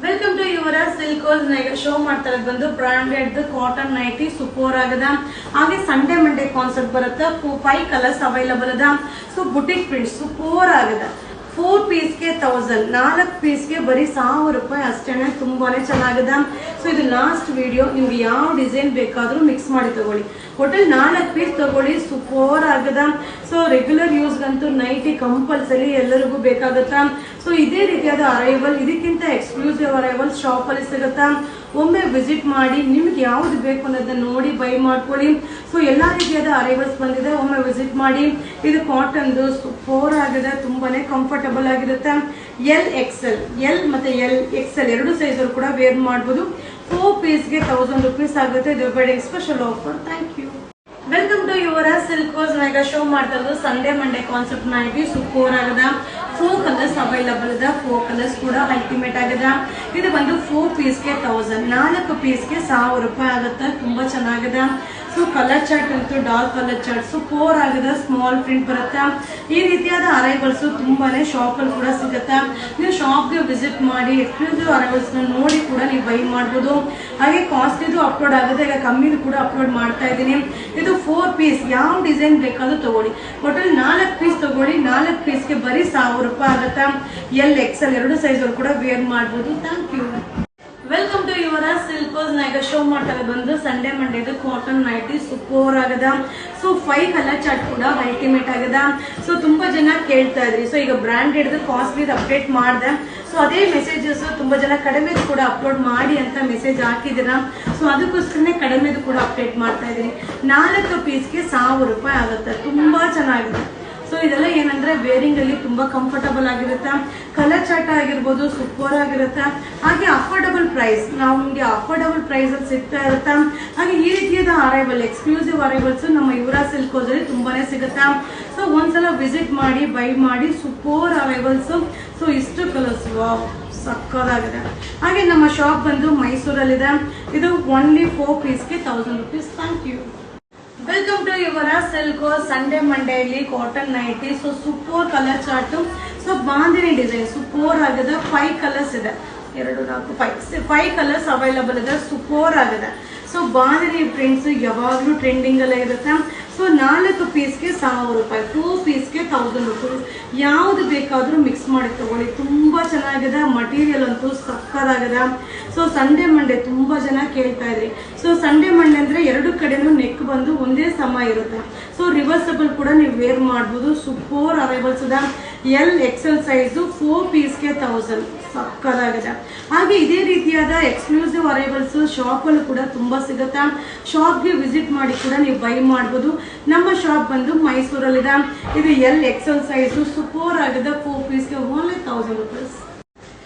Welcome to your ಸಿಲ್ಕೋಸ್ show ಮಾಡ್ತಾ ಇರೋದು ಬಂದು ಬ್ರಾಂಡೆಡ್ ಕಾಟನ್ ನೈಟಿ ಸೂಪರ್ ಆಗದ. ಹಾಗೆ ಸಂಡೇ ಮಂಡೇ ಕಾನ್ಸೆಪ್ಟ್ ಬರುತ್ತೆ. 5 ಕಲರ್ಸ್ ಅವೈಲಬಲ್ ಅದ. ಸೊ ಬುಟಿಕ್ ಪ್ರಿಂಟ್ ಸೂಪರ್ ಆಗದ. 4 ಪೀಸ್ಗೆ 1000, 4 ಪೀಸ್ಗೆ ಬರೀ 1000 ರೂಪಾಯಿ ಅಷ್ಟೇನೆ. ತುಂಬಾನೇ ಚೆನ್ನಾಗದ. ಸೊ ಇದು ಲಾಸ್ಟ್ ವಿಡಿಯೋ. ನಿಮ್ಗೆ ಯಾವ ಡಿಸೈನ್ ಬೇಕಾದ್ರೂ ಮಿಕ್ಸ್ ಮಾಡಿ ತಗೊಳ್ಳಿ. ಒಟ್ಟಲ್ಲಿ 4 ಪೀಸ್ ತಗೊಳ್ಳಿ, ಸೂಪರ್ ಆಗದ. ಸೊ ರೆಗ್ಯುಲರ್ ಯೂಸ್ಗಂತೂ ನೈಟಿ ಕಂಪಲ್ಸರಿ ಎಲ್ಲರಿಗೂ ಬೇಕಾಗತ್ತಾ. ಸೊ ಇದೇ ರೀತಿಯಾದ ಅರೈವಲ್, ಇದಕ್ಕಿಂತ ಎಕ್ಸ್ಕ್ಲೂಸಿವ್ ಅರೈವಲ್ ಶಾಪ್ ಅಲ್ಲಿ ಸಿಗುತ್ತಾ. ಒಮ್ಮೆ ವಿಸಿಟ್ ಮಾಡಿ, ನಿಮ್ಗೆ ಯಾವ್ದು ಬೇಕು ಅನ್ನೋದನ್ನ ನೋಡಿ ಬೈ ಮಾಡ್ಕೊಳ್ಳಿ. ಸೊ ಎಲ್ಲಾ ರೀತಿಯಾದ ಅರೈವಲ್ಸ್ ಬಂದಿದೆ, ಒಮ್ಮೆ ವಿಸಿಟ್ ಮಾಡಿ. ಇದು ಕಾಟನ್ ಸೂಪರ್ ಆಗಿದೆ, ತುಂಬಾನೇ ಕಂಫರ್ಟಬಲ್ ಆಗಿರುತ್ತೆ. ಎಲ್ ಎಕ್ಸೆಲ್, ಎಲ್ ಮತ್ತೆ ಎಲ್ ಎಕ್ಸೆಲ್ ಎರಡು ಸೈಜ್ ಅಲ್ಲಿ ಕೂಡ ವೇರ್ ಮಾಡಬಹುದು. 4 ಪೀಸ್ಗೆ 1000 ರೂಪೀಸ್ ಆಗುತ್ತೆ. ಇದು wedding special offer. Thank you. Welcome to your ಸಿಲ್ಕೋಸ್ ಮೆಗಾ ಶೋ ಮಾಡ್ತಾ ಇರೋದು Sunday Monday concept nighty super ಆಗದ. 4 ಕಲರ್ಸ್ ಅವೈಲಬಲ್ ಇದೆ. 4 ಕಲರ್ಸ್ ಕೂಡ ಅಲ್ಟಿಮೇಟ್ ಆಗದ. ಇದು ಬಂದು 4 ಪೀಸ್ಗೆ 1000, 4 ಪೀಸ್ಗೆ 1000 ರೂಪಾಯಿ ಆಗುತ್ತೆ. ತುಂಬಾ ಚೆನ್ನಾಗಿದೆ. ಸೊ ಕಲರ್ ಚಾರ್ಟ್ ಅಂತೂ ಡಾರ್ಕ್ ಕಲರ್ ಚಾರ್ಟ್ ಸೂಪರ್ ಆಗಿದೆ. ಸ್ಮಾಲ್ ಪ್ರಿಂಟ್ ಬರುತ್ತೆ. ಈ ರೀತಿಯಾದ ಅರೈವಲ್ಸ್ ತುಂಬಾನೇ ಶಾಪ್ ಅಲ್ಲಿ ಕೂಡ ಸಿಗುತ್ತೆ. ನೀವು ಶಾಪ್ಗೆ ವಿಸಿಟ್ ಮಾಡಿ ಎಕ್ಸ್ಕ್ಲೂಸಿವ್ ಅರೈವಲ್ಸ್ ನೋಡಿ ಕೂಡ ನೀವು ಬೈ ಮಾಡಬಹುದು. ಹಾಗೆ ಕಾಸ್ಟ್ ಇದು ಅಪ್ಲೋಡ್ ಆಗುತ್ತೆ. ಈಗ ಕಮ್ಮಿದು ಕೂಡ ಅಪ್ಲೋಡ್ ಮಾಡ್ತಾ ಇದ್ದೀನಿ. ಇದು 4 ಪೀಸ್, ಯಾವ ಡಿಸೈನ್ ಬೇಕಾದ್ರೂ ತಗೊಳ್ಳಿ. ಟೋಟಲ್ 4 ಪೀಸ್ ತಗೊಳ್ಳಿ. 4 ಪೀಸ್ಗೆ ಬರೀ 1000 ರೂಪಾಯಿ ಆಗುತ್ತೆ. ಎಲ್ ಎಕ್ಸೆಲ್ ಎರಡು ಸೈಜ್ ಅಲ್ಲಿ ಕೂಡ ವೇರ್ ಮಾಡಬಹುದು. Thank you. Welcome to your Silkos ನೈಗ ಶೋ ಮಾಡ್ತಾರೆ ಬಂದು ಸಂಡೇ ಮಂಡೇದು ಕಾಟನ್ ನೈಟಿ ಸೂಪರ್ ಆಗದ. ಸೊ 5 ಕಲರ್ ಚಾರ್ಟ್ ಕೂಡ ಅಲ್ಟಿಮೇಟ್ ಆಗದ. ಸೊ ತುಂಬಾ ಜನ ಕೇಳ್ತಾ ಇದ್ರಿ. ಸೊ ಈಗ ಬ್ರಾಂಡೆಡ್ ಕಾಸ್ಟ್ಲಿ ಅಪ್ಡೇಟ್ ಮಾಡಿದೆ. ಸೊ ಅದೇ ಮೆಸೇಜಸ್ ತುಂಬಾ ಜನ ಕಡಿಮೆದು ಕೂಡ ಅಪ್ಲೋಡ್ ಮಾಡಿ ಅಂತ ಮೆಸೇಜ್ ಹಾಕಿದ್ದೀರಾ. ಸೊ ಅದಕ್ಕೋಸ್ಕರನೇ ಕಡಿಮೆದು ಕೂಡ ಅಪ್ಡೇಟ್ ಮಾಡ್ತಾ ಇದ್ದೀನಿ. 4 ಪೀಸ್ಗೆ 1000 ರೂಪಾಯಿ ಆಗುತ್ತೆ. ತುಂಬಾ ಚೆನ್ನಾಗಿದೆ. ಸೊ ಇದೆಲ್ಲ ಏನಂದ್ರೆ ವೇರಿಂಗ್ ಅಲ್ಲಿ ತುಂಬಾ ಕಂಫರ್ಟಬಲ್ ಆಗಿರುತ್ತೆ. ಕಲರ್ ಚಾರ್ಟ್ ಆಗಿರ್ಬೋದು ಸೂಪರ್ ಆಗಿರುತ್ತೆ. ಹಾಗೆ ಅಫೋರ್ಡಬಲ್ ಪ್ರೈಸ್, ನಾವು ನಿಮಗೆ ಅಫೋರ್ಡಬಲ್ ಪ್ರೈಸ್ ಅಲ್ಲಿ ಸಿಗ್ತಾ ಇರುತ್ತೆ. ಹಾಗೆ ಈ ರೀತಿಯಾದ ಅರೈವಲ್, ಎಕ್ಸ್ಕ್ಲೂಸಿವ್ ಅರೈವಲ್ಸ್ ನಮ್ಮ ಯುವರಾ ಸಿಲ್ಕೋಸ್ ಅಲ್ಲಿ ತುಂಬಾನೇ ಸಿಗುತ್ತೆ. ಸೊ ಒಂದ್ಸಲ ವಿಸಿಟ್ ಮಾಡಿ ಬೈ ಮಾಡಿ. Super arrivals. ಸೊ ಇಷ್ಟು ಕಲರ್ಸ್ ಸಕ್ಕದಾಗಿದೆ. ಹಾಗೆ ನಮ್ಮ ಶಾಪ್ ಬಂದು ಮೈಸೂರಲ್ಲಿದೆ. ಇದು ಓನ್ಲಿ 4 ಪೀಸ್ಗೆ 1000 rupees. Thank you. Welcome to your Silko Sunday ಮಂಡೇಲಿ cotton nighty. So super colour chart. So bandhini design super ಆಗಿದೆ. 5 ಕಲರ್ಸ್ ಇದೆ. 2 4 5 ಕಲರ್ಸ್ ಅವೈಲಬಲ್ ಇದೆ. ಸೂಪರ್ ಆಗಿದೆ. ಸೊ ಬಾಂದಿನಿ ಪ್ರಿಂಟ್ಸ್ ಯಾವಾಗ್ಲೂ ಟ್ರೆಂಡಿಂಗ್ ಅಲ್ಲೇ ಇರುತ್ತೆ. ಸೊ 4 ಪೀಸ್ಗೆ 1000 ರೂಪಾಯಿ, 2 ಪೀಸ್ಗೆ 1000 ರೂಪಾಯಿ. ಯಾವ್ದು ಬೇಕಾದ್ರೂ ಮಿಕ್ಸ್ ಮಾಡಿ ತಗೊಳ್ಳಿ. ತುಂಬಾ ಚೆನ್ನಾಗಿದೆ. ಮಟೀರಿಯಲ್ ಅಂತೂ ಸಕ್ಕದಾಗಿದೆ. ಸೊ ಸಂಡೇ ಮಂಡೇ ತುಂಬಾ ಜನ ಕೇಳ್ತಾ ಇದ್ರಿ. ಸೊ ಸಂಡೇ ಮಂಡೇ ಅಂದ್ರೆ 2 ಕಡೆನೂ ನೆಕ್ ಬಂದು ಒಂದೇ ಸಮ ಇರುತ್ತೆ. ಸೊ ರಿವರ್ಸಬಲ್ ಕೂಡ ನೀವು ವೇರ್ ಮಾಡಬಹುದು. ಸೂಪರ್ ಅರೈವಲ್ಸ್ ಇದೆ. ಎಲ್ ಎಕ್ಸೆಲ್ ಸೈಜ್ 4 ಪೀಸ್ಗೆ 1000 ಸಕ್ಕದಾಗಿದೆ. ಹಾಗೆ ಇದೇ ರೀತಿಯಾದ ಎಕ್ಸ್ಕ್ಲೂಸಿವ್ ಅರೈವಲ್ಸ್ ಶಾಪ್ ಅಲ್ಲೂ ಕೂಡ ತುಂಬಾ ಸಿಗುತ್ತೆ. ಶಾಪ್ಗೆ ವಿಸಿಟ್ ಮಾಡಿ ಕೂಡ ನೀವು ಬೈ ಮಾಡಬಹುದು. ನಮ್ಮ ಶಾಪ್ ಬಂದು ಮೈಸೂರಲ್ಲಿದೆ. ಇದು ಎಲ್ ಎಕ್ಸೆಲ್ ಸೈಜ್ ಸೂಪರ್ ಆಗಿದೆ. 4 ಪೀಸ್ಗೆ ಓನ್ಲಿ 1000 ರೂಪೀಸ್.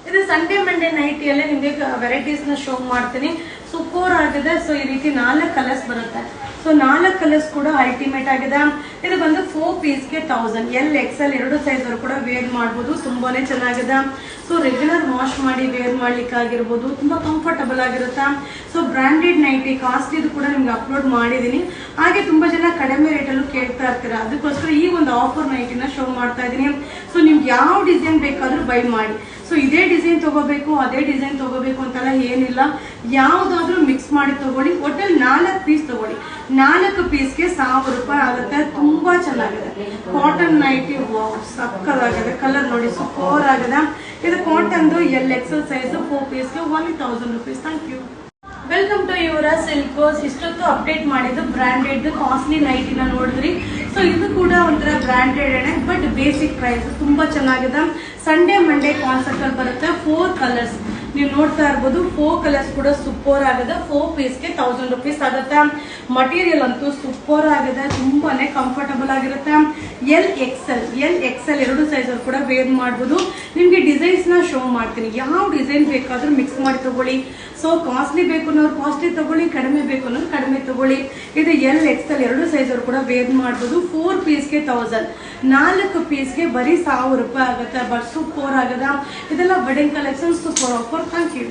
ಇದು ಸಂಡೇ ಮಂಡೇ ನೈಟಿಯಲ್ಲೇ ನಿಮಗೆ ವೆರೈಟೀಸ್ ನ ಶೋ ಮಾಡ್ತೀನಿ. ಸೂಪರ್ ಆಗಿದೆ. ಸೊ ಈ ರೀತಿ 4 ಕಲರ್ಸ್ ಬರುತ್ತೆ. ಸೊ 4 ಕಲರ್ಸ್ ಕೂಡ ಅಲ್ಟಿಮೇಟ್ ಆಗಿದೆ. ಇದು ಬಂದು 4 ಪೀಸ್ಗೆ 1000, ಎಲ್ ಎಕ್ಸೆಲ್ ಎರಡು ಸೈಜ್ ಅವರು ಕೂಡ ವೇರ್ ಮಾಡಬಹುದು. ತುಂಬಾನೇ ಚೆನ್ನಾಗಿದೆ. ಸೊ ರೆಗ್ಯುಲರ್ ವಾಶ್ ಮಾಡಿ ವೇರ್ ಮಾಡ್ಲಿಕ್ಕೆ ಆಗಿರ್ಬೋದು. ತುಂಬಾ ಕಂಫರ್ಟಬಲ್ ಆಗಿರುತ್ತೆ. ಸೊ ಬ್ರಾಂಡೆಡ್ ನೈಟಿ ಕಾಸ್ಟ್ಲಿದು ಕೂಡ ನಿಮ್ಗೆ ಅಪ್ಲೋಡ್ ಮಾಡಿದೀನಿ. ಹಾಗೆ ತುಂಬಾ ಜನ ಕಡಿಮೆ ರೇಟಲ್ಲೂ ಕೇಳ್ತಾ ಇರ್ತೀರಾ. ಅದಕ್ಕೋಸ್ಕರ ಈ ಒಂದು ಆಫರ್ ನೈಟಿನ ಶೋ ಮಾಡ್ತಾ ಇದ್ದೀನಿ. ಸೊ ನಿಮ್ಗೆ ಯಾವ ಡಿಸೈನ್ ಬೇಕಾದ್ರೂ ಬೈ ಮಾಡಿ. ಸೊ ಇದೇ ಡಿಸೈನ್ ತಗೋಬೇಕು, ಅದೇ ಡಿಸೈನ್ ತಗೋಬೇಕು ಅಂತೆಲ್ಲ ಏನಿಲ್ಲ. ಯಾವ್ದಾದ್ರೂ ಮಿಕ್ಸ್ ಮಾಡಿ ತಗೊಳ್ಳಿ. ಒಟ್ಟಲ್ಲಿ 4 ಪೀಸ್ ತಗೊಳ್ಳಿ. 4 ಪೀಸ್ಗೆ 1000 ರೂಪಾಯಿ ಆಗುತ್ತೆ. ತುಂಬಾ ಚೆನ್ನಾಗಿದೆ. ಕಾಟನ್ ನೈಟಿ ಸಕ್ಕದಾಗಿದೆ. ಕಲರ್ ನೋಡಿ ಸೂಪರ್ ಆಗಿದೆ. ಇದು ಕಾಟನ್ ಎಲ್ ಎಕ್ಸೆಲ್ ಸೈಜ್ 4 ಪೀಸ್ಗೆ only 1000 rupees. Thank you. Welcome to your Silkos. ಇಷ್ಟೊತ್ತು ಅಪ್ಡೇಟ್ ಮಾಡಿದ್ದು ಬ್ರಾಂಡೆಡ್ ಕಾಸ್ಟ್ಲಿ ನೈಟಿನ ನೋಡಿದ್ರಿ. ಸೊ ಇದು ಕೂಡ ಒಂಥರ ಬ್ರಾಂಡೆಡ್ ಬಟ್ ಬೇಸಿಕ್ ಪ್ರೈಸ್. ತುಂಬಾ ಚೆನ್ನಾಗಿದೆ. ಸಂಡೇ ಮಂಡೇ ಕಾನ್ಸೆಪ್ಟ್ ಅಲ್ಲಿ ಬರುತ್ತೆ. 4 ಕಲರ್ಸ್ ನೀವು ನೋಡ್ತಾ ಇರ್ಬೋದು. 4 ಕಲರ್ಸ್ ಕೂಡ ಸೂಪರ್ ಆಗಿದೆ. 4 ಪೀಸ್ಗೆ 1000 ರೂಪೀಸ್ ಆಗುತ್ತೆ. ಮಟೀರಿಯಲ್ ಅಂತೂ ಸೂಪರ್ ಆಗಿದೆ. ತುಂಬಾನೇ ಕಂಫರ್ಟಬಲ್ ಆಗಿರುತ್ತೆ. ಎಲ್ ಎಕ್ಸೆಲ್ ಎರಡು ಸೈಜ್ ಕೂಡ ವೇರ್ ಮಾಡಬಹುದು. ನಿಮ್ಗೆ ಡಿಸೈನ್ಸ್ ನ ಶೋ ಮಾಡ್ತೀನಿ. ಯಾವ ಡಿಸೈನ್ ಬೇಕಾದ್ರೂ ಮಿಕ್ಸ್ ಮಾಡಿ ತಗೊಳ್ಳಿ. ಸೊ ಕಾಸ್ಟ್ಲಿ ಬೇಕು ಅನ್ನೋರು ಕಾಸ್ಟ್ಲಿ ತಗೊಳ್ಳಿ, ಕಡಿಮೆ ಬೇಕು ಅನ್ನೋರು ಕಡಿಮೆ ತಗೊಳ್ಳಿ. ಇದು ಎಲ್ ಎಕ್ಸೆಲ್ ಎರಡು ಸೈಜ್ ಅವರು ಕೂಡ ವೇರ್ ಮಾಡಬಹುದು. 4 ಪೀಸ್ಗೆ 1000, 4 ಪೀಸ್ಗೆ ಬರೀ 1000 ರೂಪಾಯಿ ಆಗುತ್ತೆ. ಬಟ್ ಸೂಪರ್ ಆಗದ. ಇದೆಲ್ಲ wedding collection super offer. Thank you.